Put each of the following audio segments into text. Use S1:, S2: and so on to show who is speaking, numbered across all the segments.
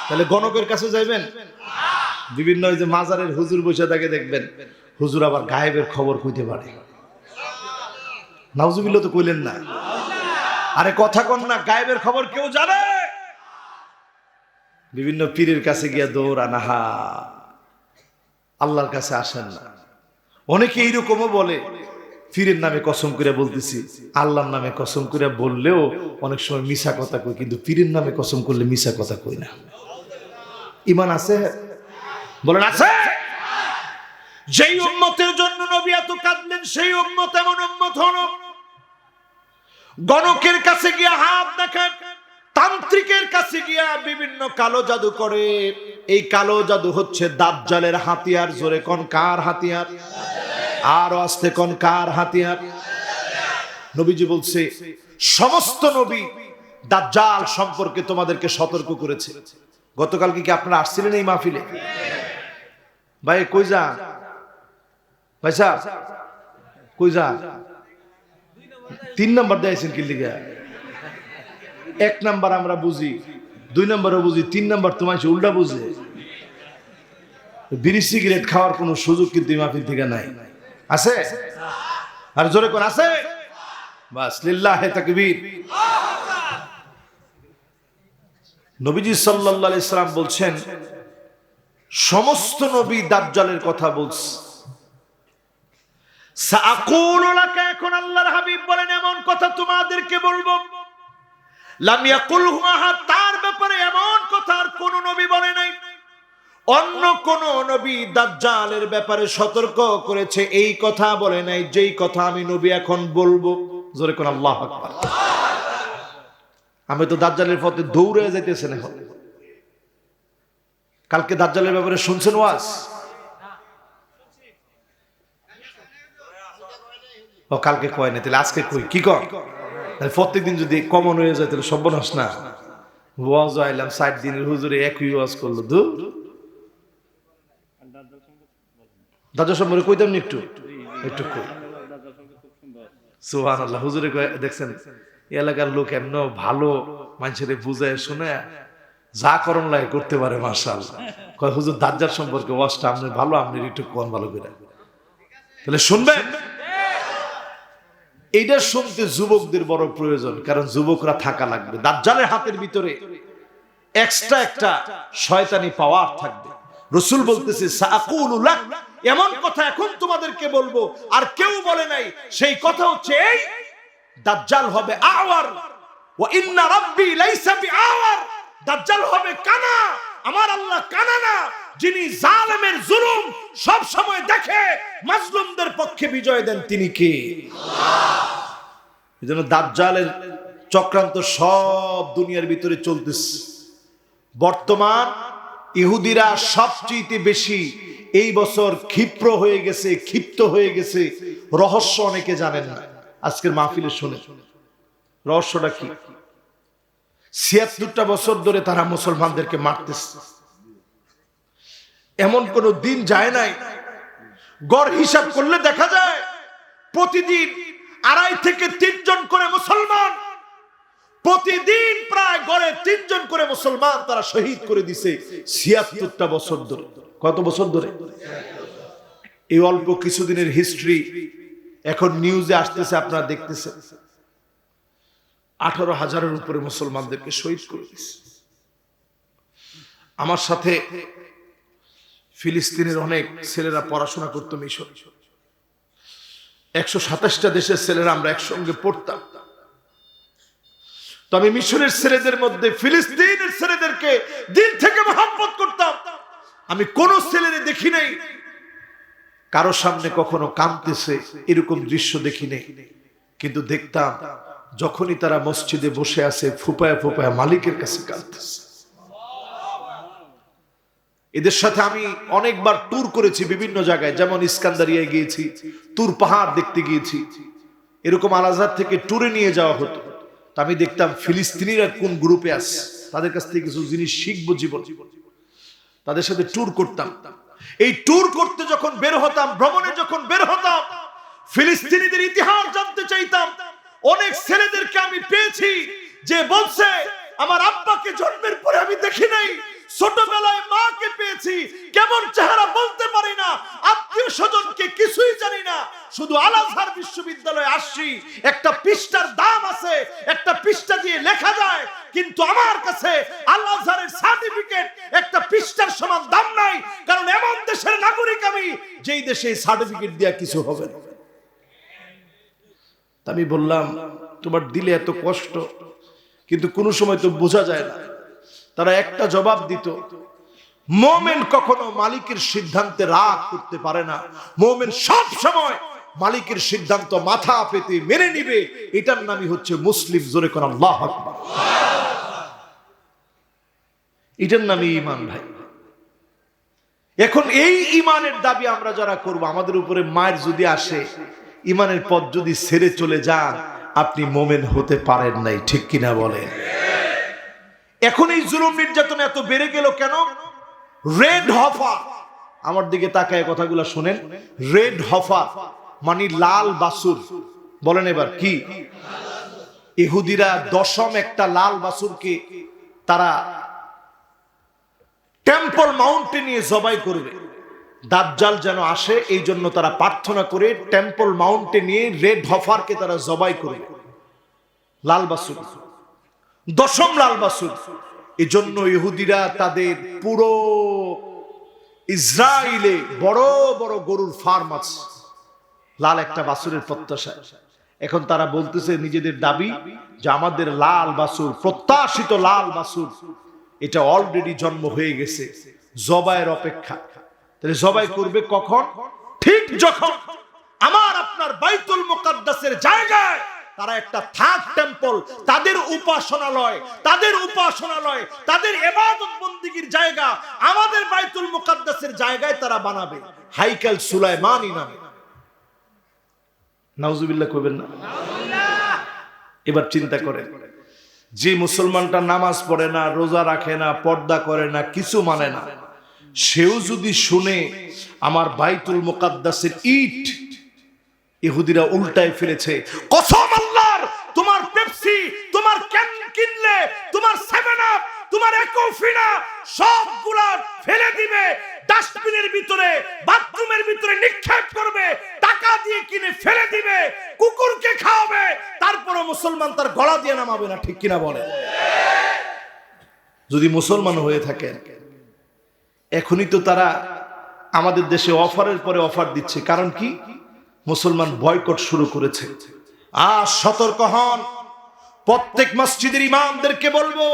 S1: তাহলে গণকের কাছে যাইবেন? বিভিন্ন ওই যে মাজারের হুজুর বসে থাকে দেখবেন, হুজুর আবার গায়েবের খবর কইতে পারে। নাউজুবিল্লাহ তো কইলেন না, আরে কথা কন না, গায়েবের খবর কেউ জানে? বিভিন্ন পীরের কাছে গিয়া দৌড়ান, আহা আল্লাহর কাছে আসেন না। অনেকে এইরকমও বলে, পীরের নামে কসম করে বলতেছি, আল্লাহর নামে কসম করে বললেও অনেক সময় মিছা কথা কই, কিন্তু পীরের নামে কসম করলে মিছা কথা কই না। ঈমান আছে? বলেন আছে? যেই উম্মতের জন্য নবী এত কাঁদলেন, সেই উম্মত এমন উম্মত হলো গণকের কাছে গিয়া হাত দেখান, তান্ত্রিকের কাছে গিয়া বিভিন্ন কালো জাদু করে। এই কালো জাদু হচ্ছে দাজ্জালের হাতিয়ার। জোরে কোন কার হাতিয়ার? আর আস্তে কোন কার হাতিয়ার? নবীজি বলছে সমস্ত নবী দাজ্জাল সম্পর্কে তোমাদেরকে সতর্ক করেছে। গতকালকে কি আপনারা আসছিলেন এই মাহফিলে? ভাই কই যান? ভাই সাহেব কই যান? 3 নাম্বার দিয়েছেন কি লিগা? 1 নাম্বার আমরা বুঝি, 2 নাম্বারও বুঝি, 3 নাম্বার তোমার উল্টা বুঝে। বিড়ি সিগারেট খাওয়ার কোনো সুযোগ কিন্তু মাহফিল থেকে নাই। আছে? আর জোরে কোন আছে? বাস লিল্লাহি তাকবীর। নবীজি সাল্লাল্লাহু আলাইহি সাল্লাম বলছেন সমস্ত নবী দাজ্জালের কথা বলছে। সাআকুলু লাকা, এখন আল্লাহর হাবিব বলেন এমন কথা তোমাদেরকে বলবো লাম ইয়াকুলহু আহাদ, তার ব্যাপারে এমন কথা আর কোন নবী বলে নাই। অন্য কোন নবী দাজ্জালের ব্যাপারে সতর্ক করেছে, এই কথা বলে নাই যেই কথা আমি নবী এখন বলবো। জোরে কোন আল্লাহু আকবার। আমি তো দাজ্জালের পথে দৌড়ে যাইতেছেন এখন। কালকে দাজ্জালের ব্যাপারে শুনছেন ওয়াজ? ও কালকে কয় না, তাহলে আজকে কই কি কর? প্রত্যেকদিন যদি কমন হয়ে যায় তাহলে সর্বনাশ না। ওয়াজ আইলাম 60 দিনের, হুজুরে একই ওয়াজ করলো। দাজ্জাল সম্পর্কে কইতাম না একটু একটু কই। সুবহানাল্লাহ। হুজুরে দেখছেন এলাকার লোক এমন ভালো মানুষের বুঝায় শুনে যা করণ লাগে করতে পারে, মাশাআল্লাহ। কয় হুজুর দাজ্জাল সম্পর্কে ওয়াজটা আপনি ভালো, আপনি একটু কোন ভালো করে, তাহলে শুনবেন। এইটা শুনতে যুবকদের বড় প্রয়োজন, কারণ যুবকরা থাকা লাগবে। দাজ্জালের হাতের ভিতরে এক্সট্রা একটা শয়তানি পাওয়ার থাকবে। রাসূল বলতেছে সাআকুলু লাক, এমন কথা এখন তোমাদেরকে বলবো আর কেউ বলে নাই। সেই কথা হচ্ছে এই, দাজ্জাল হবে আওয়ার, ওয়া ইন্না রাব্বি লাইসা বিআওয়ার। দাজ্জাল হবে কানা, আমার আল্লাহ কানা না। যিনি জালেমের জুলুম সব সময় দেখে, মাজলুমদের পক্ষে বিজয় দেন, তিনি কে? আল্লাহ। এজন্য দাজ্জালের চক্রান্ত সব দুনিয়ার ভিতরে চলতেছে। বর্তমান ইহুদিরা সবচেয়ে বেশি এই বছর ক্ষিপ্র হয়ে গেছে, ক্ষিপ্ত হয়ে গেছে। রহস্য অনেকে জানেন না, আজকের মাহফিলে শুনে। রহস্যটা কি? ৭৬টা বছর ধরে তারা মুসলমানদেরকে মারতেছে। এমন কোন দিন যায় নাই, গড় হিসাব করলে দেখা যায় প্রতিদিন ২.৫ থেকে ৩ জন করে মুসলমান, প্রতিদিন প্রায় গড়ে ৩ জন করে মুসলমান তারা শহীদ করে দিছে ৭৬টা বছর ধরে। কত বছর ধরে? এই অল্প কিছুদিনের হিস্ট্রি এখন নিউজে আসতেছে, আপনারা দেখতেছেন। ১৮,০০০-এর উপরে মুসলমানদেরকে শহীদ করে দিছে। আমার সাথে ফিলিস্তিনের অনেক ছেলেরা পড়াশোনা করতো মিশরে। ১২৭টা দেশের ছেলেরা আমরা একসঙ্গে পড়তাম। তো আমি মিশরের ছেলেদের মধ্যে ফিলিস্তিনের ছেলেদেরকে দিল থেকে মহব্বত করতাম। আমি কোন ছেলেরে দেখি নাই কারো সামনে কখনো কাঁদতেছে, এরকম দৃশ্য দেখি নাই। কিন্তু দেখতাম যখনই তারা মসজিদে বসে আছে, ফুপায়া ফুপায়া মালিকের কাছে কাঁদতেছে। এদের সাথে আমি অনেকবার ট্যুর করেছি বিভিন্ন জায়গায়, যেমন ইস্কান্দারিয়ায় গিয়েছি, তুর পাহাড় দেখতে গিয়েছি। এরকম আল আজহার থেকে ট্যুরে নিয়ে যাওয়া হতো। তা আমি দেখতাম ফিলিস্তিনিরা কোন গ্রুপে আছে, তাদের কাছ থেকে কিছু জিনিস শিখবো জীবন। তাদের সাথে ট্যুর করতাম। এই ট্যুর করতে যখন বের হতাম, ভ্রমণে যখন বের হতাম, ফিলিস্তিনিদের ইতিহাস জানতে চাইতাম। অনেক ছেলেদেরকে আমি পেয়েছি যে বলছে আমার আব্বাকে জন্মের পরে আমি দেখি নাই, ছোটবেলায় মাকে পেয়েছি, কেমন চেহারা বলতে পারি না, আত্মীয় স্বজনকে কিছুই জানি না, শুধু আল আজহার বিশ্ববিদ্যালয়ে আসছি, একটা পৃষ্ঠার দাম আছে, একটা পৃষ্ঠা দিয়ে লেখা যায়, কিন্তু আমার কাছে আল আজহারের সার্টিফিকেট একটা পৃষ্ঠার সমান দাম নাই, কারণ এমন দেশের নাগরিক আমি যেই দেশে সার্টিফিকেট দেয়া কিছু হবে না। আমি বললাম তোমার দিলে এত কষ্ট, কিন্তু কোনো সময় তো বোঝা যায় না। তারা একটা জবাব দিত, মুমিন কখনো মালিকের সিদ্ধান্তে রাগ করতে পারে না, মুমিন সব সময় মালিকের সিদ্ধান্ত মাথা পেতে মেনে নিবে, এটার নামই হচ্ছে মুসলিম। জোরে কোন আল্লাহু আকবার। এটার নামই ঈমান ভাই। এখন এই ঈমানের দাবি আমরা যারা করব, আমাদের উপরে মায়ের যদি আসে, ঈমানের পথ যদি ছেড়ে চলে যান, আপনি মুমিন হতে পারেন নাই, ঠিক কিনা বলেন? এখন এই জুলুম নির্যাতন এত বেড়ে গেল কেন? রেড হফার, আমার দিকে তাকায় কথাগুলো শুনেন। রেড হফার মানে লাল বাছুর। বলেন এবার কি? ইহুদিরা দশম একটা লাল বাছুরকে তারা টেম্পল মাউন্টে নিয়ে জবাই করবে, দাজ্জাল যেন আসে, এই জন্য তারা প্রার্থনা করে টেম্পল মাউন্টে নিয়ে রেড হফারকে তারা জবাই করবে। লাল বাছুর, দশম লাল বাছুর। এই জন্য ইহুদিরা তাদের পুরো ইসরায়েলে বড় বড় গরুর ফার্ম আছে, লাল একটা বাছুরের প্রত্যাশায়। এখন তারা বলতেছে নিজেদের দাবি যে আমাদের লাল বাছুর, প্রত্যাশিত লাল বাছুর, এটা অলরেডি জন্ম হয়ে গেছে, জবাইয়ের অপেক্ষা। তাহলে জবাই করবে কখন? ঠিক যখন আমার আপনার বাইতুল মুকাদ্দাসের জায়গায় তারা একটা থার্ড টেম্পল, তাদের উপাসনালয়, তাদের ইবাদত বন্দেগীর জায়গা আমাদের বাইতুল মুকাদ্দাসের জায়গায় তারা বানাবে, হাইকাল সুলাইমানি নামে। নাউজুবিল্লাহ কইবেন না? এবার চিন্তা করেন, যে মুসলমানটা নামাজ পড়ে না, রোজা রাখে না, পর্দা করে না, কিছু মানে না, সেও যদি শুনে আমার বাইতুল মুকাদ্দাসের ইট ইহুদিরা উল্টায় ফেলেছে, কসম আল্লাহর, তোমার পেপসি, তোমার ক্যান কিনলে, তোমার 7 আপ, তোমার একোফিনা সবগুলা ফেলে দিবে ডাস্টবিনের ভিতরে, বাথরুমের ভিতরে নিক্ষেপ করবে, টাকা দিয়ে কিনে ফেলে দিবে, কুকুরকে খাওয়াবে, তারপরও মুসলমান তার গলা দিয়ে নামাবে না, ঠিক কিনা বলে? যদি মুসলমান হয়ে থাকেন, এখনই তো তারা আমাদের দেশে অফারের পরে অফার দিচ্ছে। কারণ কি? মুসলমান বয়কট শুরু করেছে। আজ সতর্ক হন। প্রত্যেক মসজিদের ইমামদেরকে বলবো,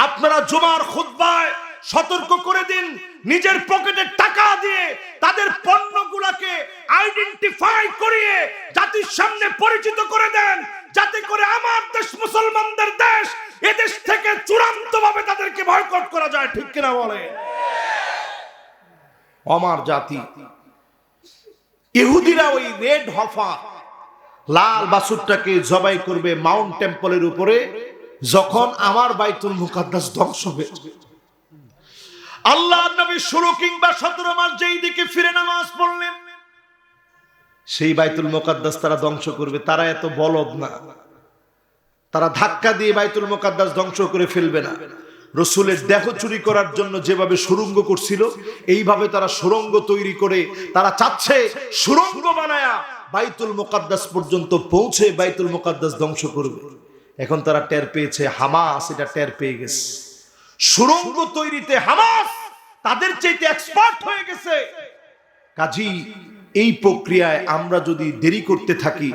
S1: আপনারা জুমার খুতবায় সতর্ক করে দিন, নিজের পকেটের টাকা দিয়ে তাদের পণ্যগুলোকে আইডেন্টিফাই করিয়ে জাতির সামনে পরিচিত করে দেন, যাতে করে আমার দেশ মুসলমানদের দেশ, এদেশ থেকে চূড়ান্তভাবে তাদেরকে বয়কট করা যায়, ঠিক কিনা বলে? আমার জাতি ইহুদিরা ওই রেড হফা লাল বাছুরটাকে জবাই করবে মাউন্ট টেম্পলের উপরে, যখন আমার বাইতুল মুকাদ্দাস ধ্বংস হবে। আল্লাহর নবী 16 কিংবা 17 মাস যেই দিকে ফিরে নামাজ পড়লেন, সেই বাইতুল মুকাদ্দাস তারা ধ্বংস করবে। তারা এত বলদ না, তারা ধাক্কা দিয়ে বাইতুল মুকাদ্দাস ধ্বংস করে ফেলবে না। রসুলের দেহ চুরি করার জন্য যেভাবে সুড়ঙ্গ করছিল, এইভাবে তারা সুড়ঙ্গ তৈরি করে তারা চাচ্ছে সুড়ঙ্গ বানায়া বাইতুল মুকাদ্দাস পর্যন্ত পৌঁছে বাইতুল মুকাদ্দাস ধ্বংস করবে। এখন তারা টের পেয়েছে, হামাস এটা টের পেয়ে গেছে, সুড়ঙ্গ তৈরিতে হামাস তাদের চাইতে এক্সপার্ট হয়ে গেছে। কাজী এই প্রক্রিয়ায় আমরা যদি দেরি করতে থাকি,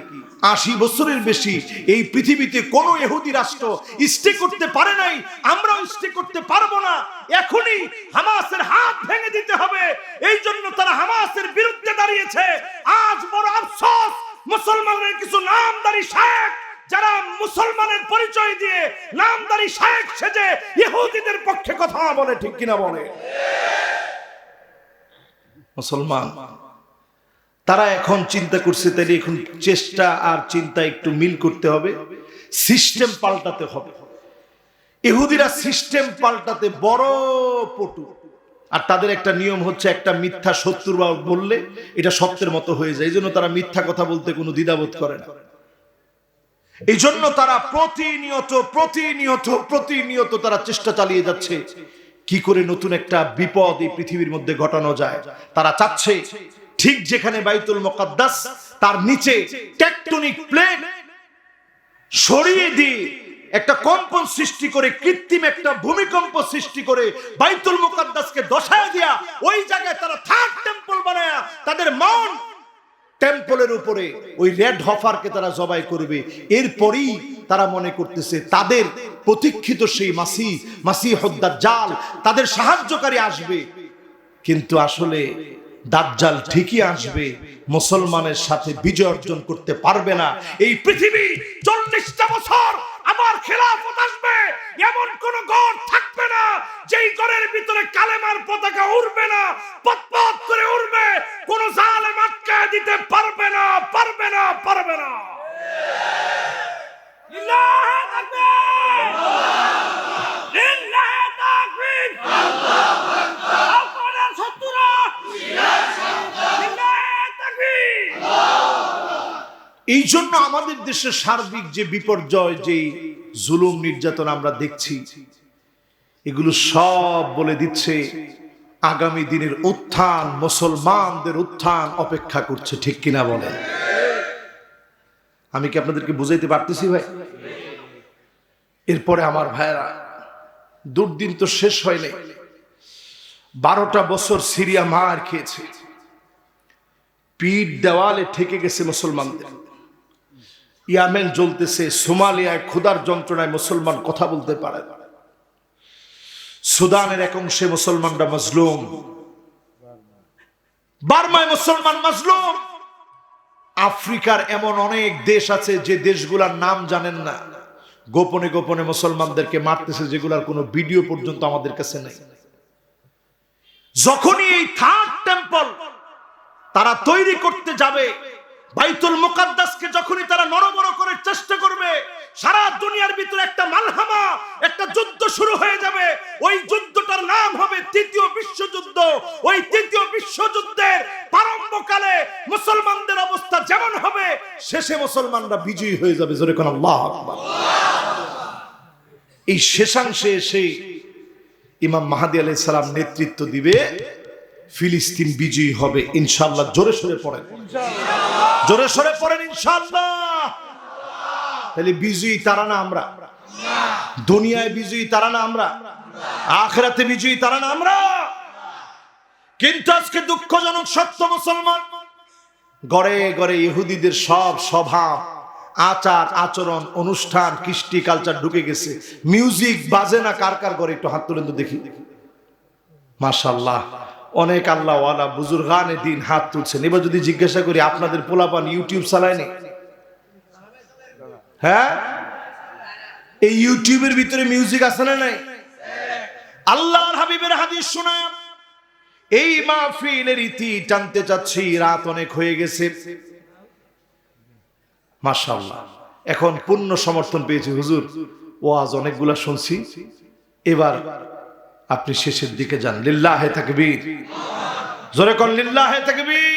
S1: 80 বছরের বেশি এই পৃথিবীতে কোন ইহুদি রাষ্ট্র স্টে করতে পারে নাই, আমরাও স্টে করতে পারবো না। এখনই হামাসের হাত ভেঙে দিতে হবে। এই জন্য তারা হামাসের বিরুদ্ধে দাঁড়িয়েছে। আজ বড় আফসোস, মুসলমানের কিছু নামদারি শায়েখ যারা মুসলমানের পরিচয় দিয়ে নামদারি শায়েখ সেজে ইহুদিদের পক্ষে কথা বলে, ঠিক কিনা বলে? মুসলমান তারা এখন চিন্তা করছে, তাহলে এখন চেষ্টা আর চিন্তা একটু মিল করতে হবে, সিস্টেম পাল্টাতে হবে। ইহুদিরা সিস্টেম পাল্টাতে বড় পটু, আর তাদের একটা নিয়ম হচ্ছে, একটা মিথ্যা সত্যর বললে এটা সত্যের মতো হয়ে যায়। এই জন্য তারা মিথ্যা কথা বলতে কোনো দ্বিধাবোধ করে না। এই জন্য তারা প্রতিনিয়ত তারা চেষ্টা চালিয়ে যাচ্ছে কি করে নতুন একটা বিপদ এই পৃথিবীর মধ্যে ঘটানো যায়। তারা চাচ্ছে ঠিক যেখানে বাইতুল মুকাদ্দাস তার নিচে টেকটনিক প্লেট সরিয়ে দিয়ে একটা কম্পন সৃষ্টি করে, কৃত্রিম একটা ভূমিকম্প সৃষ্টি করে বাইতুল মুকাদ্দাসকে দশায় দিয়া ওই জায়গায় তারা থার্ড টেম্পল বানায়া তাদের মাউন্ট টেম্পলের উপরে ওই রেড হফারকে তারা জবাই করবে। এরপরই তারা মনে করতেছে তাদের প্রতীক্ষিত সেই মাসিহুদ দাজ্জাল তাদের সাহায্যকারী আসবে। কিন্তু আসলে দাজ্জাল ঠিকই আসবে, মুসলমানের সাথে বিজয় অর্জন করতে পারবে না। এই পৃথিবী 40টা বছর আবার খেলাফত আসবে, এমন কোন ঘর থাকবে না যেই ঘরের ভিতরে কালেমার পতাকা উড়বে না, পতপত করে উড়বে, কোন জালেম আটকায় দিতে পারবে না, পারবে না, পারবে না। লিল্লাহি তাকবীর, লিল্লাহি তাকবীর, আল্লাহু আকবার, আপনারা শত্রুরা, লিল্লাহি তাকবীর। এই জন্য আমাদের দেশের সার্বিক যে বিপর্যয়, যে জুলুম নির্যাতন আমরা দেখছি, এগুলো সব বলে দিচ্ছে আগামী দিনের উত্থান, মুসলমানদের উত্থান অপেক্ষা করছে। ঠিক কিনা বলেন? আমি কি আপনাদেরকে বুঝাইতে পারতেছি ভাই? এরপরে আমার ভাইরা, দুর্দিন তো শেষ হয় নাই। 12টা বছর সিরিয়া মার খেয়েছে, পিঠ দেওয়ালে ঠেকে গেছে মুসলমানদের। ইয়ামেন জ্বলতেছে, সোমালিয়ায় ক্ষুধার যন্ত্রণায় মুসলমান কথা বলতে পারে না, সুদানের এক অংশে মুসলমানরা মাজলুম, বার্মায় মুসলমান মাজলুম। আফ্রিকার এমন অনেক দেশ আছে যে দেশগুলোর নাম জানেন না, গোপনে গোপনে মুসলমানদেরকে মারতেছে, যেগুলোর কোনো ভিডিও পর্যন্ত আমাদের কাছে নেই। যখনই এই থার্ড টেম্পল তারা তৈরি করতে যাবে, বাইতুল মুকাদ্দাসকে যখনই তারা নড়বড় করে চেষ্টা করবে, সারা দুনিয়ার ভিতরে একটা মালহামা, একটা যুদ্ধ শুরু হয়ে যাবে। ওই যুদ্ধটার নাম হবে তৃতীয় বিশ্বযুদ্ধ। ওই তৃতীয় বিশ্বযুদ্ধের প্রারম্ভকালে মুসলমানদের অবস্থা যেমন হবে, শেষে মুসলমানরা বিজয়ী হয়ে যাবে। জোরে কোন আল্লাহু আকবার। এই শেষাংশে এসে ইমাম মাহদী আলাইহিস সালাম নেতৃত্ব দিবে, ফিলিস্তিন বিজয়ী হবে ইনশাআল্লাহ। জোরে সোরে পড়েন, জোরে সোরে পড়েন ইনশাআল্লাহ। তাহলে বিজয়ী তারা না আমরা? দুনিয়ায় বিজয়ী তারা না আমরা? আখিরাতে বিজয়ী তারা না আমরা? কিন্তু আজকে দুঃখজনক সত্য, মুসলমান গড়ে গড়ে ইহুদিদের সব স্বভাব, আচার আচরণ, অনুষ্ঠান, কৃষ্টি কালচার ঢুকে গেছে। মিউজিক বাজে না কার কার ঘরে? একটু হাত তুলেন তো দেখি। মাশাআল্লাহ, অনেক আল্লাহ ওয়ালা বুজুর্গানে দিন হাত তুলছেন। এবার যদি জিজ্ঞাসা করি, আপনাদের পোলাপান ইউটিউব চালায়নি? হ্যাঁ, এই ইউটিউবের ভিতরে মিউজিক আছে না নাই? আল্লাহর হাবিবের হাদিস শোনায় এই মাহফিলের ইতি টানতে চাচ্ছি, রাত অনেক হয়ে গেছে। মাশাআল্লাহ, এখন পূর্ণ সমর্থন পেয়েছি হুজুর, ওয়াজ অনেকগুলা শুনছি, এবার আপনি শেষের দিকে যান। লিল্লাহে তাকবীর, জোরে কোন লিল্লাহে তাকবীর।